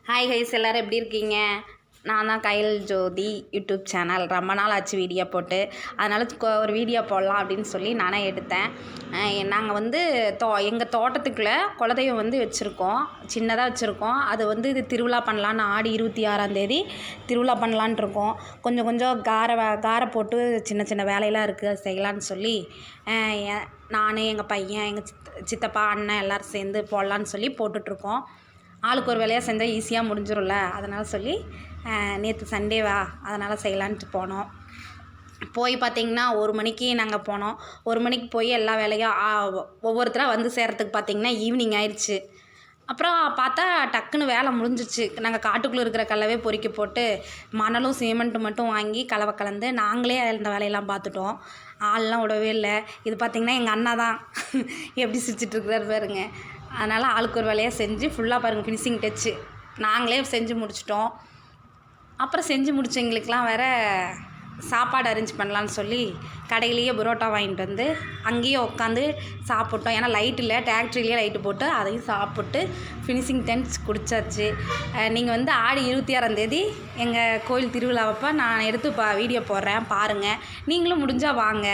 Hi guys, எல்லோரும் எப்படி இருக்கீங்க? நான் தான் கையல் ஜோதி யூடியூப் சேனல். ரொம்ப நாள் ஆச்சு வீடியோ போட்டு, அதனால் ஒரு வீடியோ போடலாம் அப்படின்னு சொல்லி நானே எடுத்தேன். நாங்கள் வந்து எங்கள் தோட்டத்துக்குள்ளே குலதெய்வம் வந்து வச்சுருக்கோம், சின்னதாக வச்சுருக்கோம். அது வந்து இது திருவிழா பண்ணலான்னு ஆடி 26ஆம் தேதி திருவிழா பண்ணலான்ட்டு இருக்கோம். கொஞ்சம் கொஞ்சம் காரை போட்டு சின்ன சின்ன வேலையெல்லாம் இருக்குது, அது செய்யலான்னு சொல்லி நான் எங்கள் பையன் எங்கள் சித்தப்பா அண்ணன் எல்லோரும் சேர்ந்து போடலான்னு சொல்லி போட்டுட்ருக்கோம். ஆளுக்கு ஒரு வேலையாக செஞ்சால் ஈஸியாக முடிஞ்சிடும்ல, அதனால் சொல்லி நேற்று சண்டேவா அதனால் செய்யலான்ட்டு போனோம். போய் பார்த்திங்கன்னா 1 மணிக்கு நாங்கள் போனோம். 1 மணிக்கு போய் எல்லா வேலையும் ஒவ்வொருத்தராக வந்து சேர்கிறதுக்கு பார்த்திங்கன்னா ஈவினிங் ஆயிடுச்சு. அப்புறம் பார்த்தா டக்குன்னு வேலை முடிஞ்சிச்சு. நாங்கள் காட்டுக்குள்ளே இருக்கிற கல்லவே பொறுக்கி போட்டு மணலும் சிமெண்ட்டும் மட்டும் வாங்கி கலவை கலந்து நாங்களே அந்த வேலையெல்லாம் பார்த்துட்டோம். ஆள்லாம் விடவே இல்லை. இது பார்த்திங்கன்னா எங்கள் அண்ணா தான் எப்படி சிரிச்சிட்ருக்குறாரு பாருங்க. அதனால் ஆளுக்கு ஒரு வேலையாக செஞ்சு ஃபுல்லாக பாருங்கள் ஃபினிஷிங் டச்சு நாங்களே செஞ்சு முடிச்சிட்டோம். அப்புறம் செஞ்சு முடிச்சவங்களுக்கெலாம் வேறு சாப்பாடு அரேஞ்ச் பண்ணலான்னு சொல்லி கடையிலேயே புரோட்டா வாங்கிட்டு வந்து அங்கேயே உட்காந்து சாப்பிட்டோம். ஏன்னா லைட் இல்லை, டிராக்டரிலேயே லைட்டு போட்டு அதையும் சாப்பிட்டு ஃபினிஷிங் டென்ஸ் குடிச்சாச்சு. நீங்கள் வந்து ஆடி 26ஆம் தேதி எங்கள் கோயில் திருவிழாவப்போ நான் எடுத்து வீடியோ போடுறேன், பாருங்கள். நீங்களும் முடிஞ்சால் வாங்க.